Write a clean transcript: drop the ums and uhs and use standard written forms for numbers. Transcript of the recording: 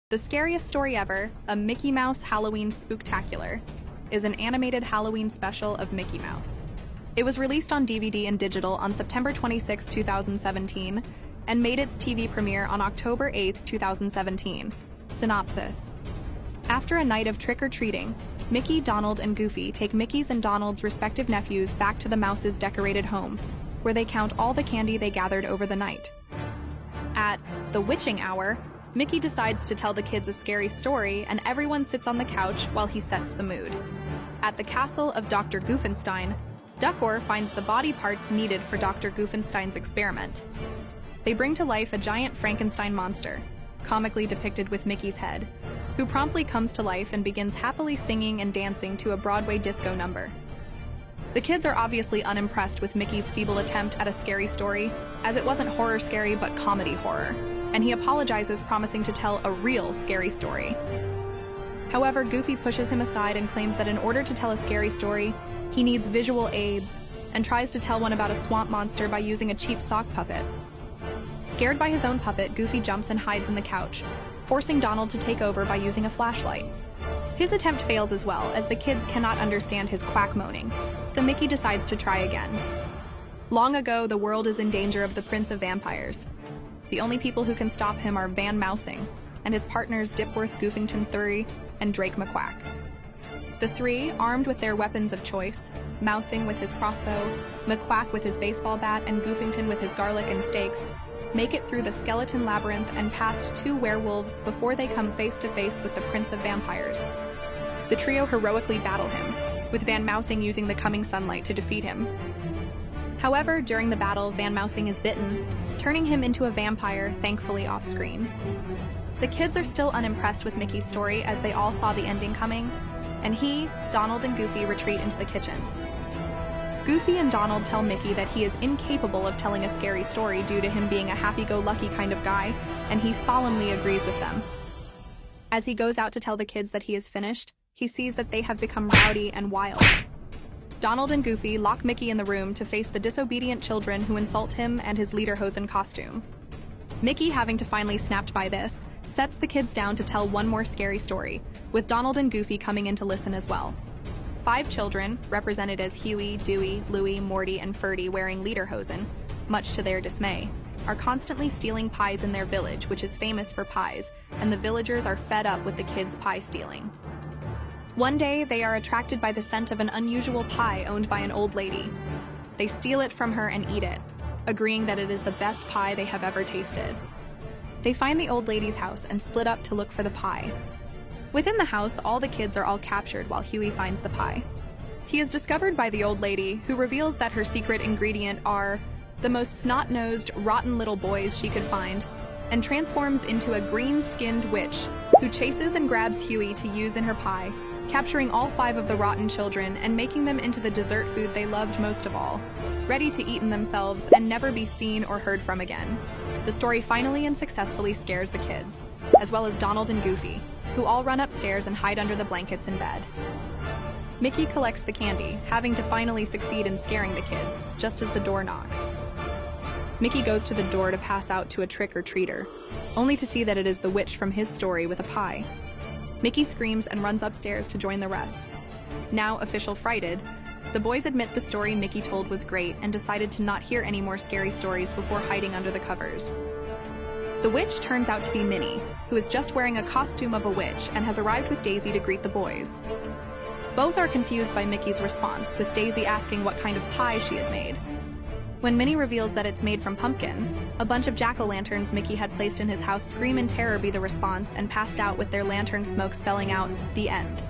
The Scariest Story Ever, a Mickey Mouse Halloween Spooktacular, is an animated Halloween special of Mickey Mouse. It was released on DVD and digital on September 26, 2017, and made its TV premiere on October 8, 2017. Synopsis. After a night of trick-or-treating, Mickey, Donald, and Goofy take Mickey's and Donald's respective nephews back to the Mouse's decorated home, where they count all the candy they gathered over the night. At the witching hour, Mickey decides to tell the kids a scary story, and everyone sits on the couch while he sets the mood. At the castle of Dr. Goofenstein, Duckor finds the body parts needed for Dr. Goofenstein's experiment. They bring to life a giant Frankenstein monster, comically depicted with Mickey's head, who promptly comes to life and begins happily singing and dancing to a Broadway disco number. The kids are obviously unimpressed with Mickey's feeble attempt at a scary story, as it wasn't horror scary but comedy horror, and he apologizes, promising to tell a real scary story. However, Goofy pushes him aside and claims that in order to tell a scary story, he needs visual aids, and tries to tell one about a swamp monster by using a cheap sock puppet. Scared by his own puppet, Goofy jumps and hides in the couch, forcing Donald to take over by using a flashlight. His attempt fails as well, as the kids cannot understand his quack moaning, so Mickey decides to try again. Long ago, the world is in danger of the Prince of Vampires. The only people who can stop him are Van Mousing and his partners Dipworth Goofington Thury and Drake McQuack. The three, armed with their weapons of choice, Mousing with his crossbow, McQuack with his baseball bat, and Goofington with his garlic and steaks, make it through the skeleton labyrinth and past two werewolves before they come face to face with the Prince of Vampires. The trio heroically battle him, with Van Mousing using the coming sunlight to defeat him. However, during the battle, Van Mousing is bitten, turning him into a vampire, thankfully off-screen. The kids are still unimpressed with Mickey's story, as they all saw the ending coming, and he, Donald, and Goofy retreat into the kitchen. Goofy and Donald tell Mickey that he is incapable of telling a scary story due to him being a happy-go-lucky kind of guy, and he solemnly agrees with them. As he goes out to tell the kids that he is finished, he sees that they have become rowdy and wild. Donald and Goofy lock Mickey in the room to face the disobedient children who insult him and his lederhosen costume. Mickey, having to finally snapped by this, sets the kids down to tell one more scary story, with Donald and Goofy coming in to listen as well. 5 children, represented as Huey, Dewey, Louie, Morty, and Ferdy, wearing lederhosen, much to their dismay, are constantly stealing pies in their village, which is famous for pies, and the villagers are fed up with the kids' pie stealing. One day, they are attracted by the scent of an unusual pie owned by an old lady. They steal it from her and eat it, agreeing that it is the best pie they have ever tasted. They find the old lady's house and split up to look for the pie. Within the house, all the kids are all captured while Huey finds the pie. He is discovered by the old lady, who reveals that her secret ingredient are the most snot-nosed, rotten little boys she could find, and transforms into a green-skinned witch who chases and grabs Huey to use in her pie, capturing all 5 of the rotten children and making them into the dessert food they loved most of all, ready to eat in themselves and never be seen or heard from again. The story finally and successfully scares the kids, as well as Donald and Goofy, who all run upstairs and hide under the blankets in bed. Mickey collects the candy, having to finally succeed in scaring the kids, just as the door knocks. Mickey goes to the door to pass out to a trick-or-treater, only to see that it is the witch from his story with a pie. Mickey screams and runs upstairs to join the rest. Now official frighted, the boys admit the story Mickey told was great and decided to not hear any more scary stories before hiding under the covers. The witch turns out to be Minnie, who is just wearing a costume of a witch and has arrived with Daisy to greet the boys. Both are confused by Mickey's response, with Daisy asking what kind of pie she had made. When Minnie reveals that it's made from pumpkin, a bunch of jack-o'-lanterns Mickey had placed in his house scream in terror be the response and passed out with their lantern smoke spelling out, "The end."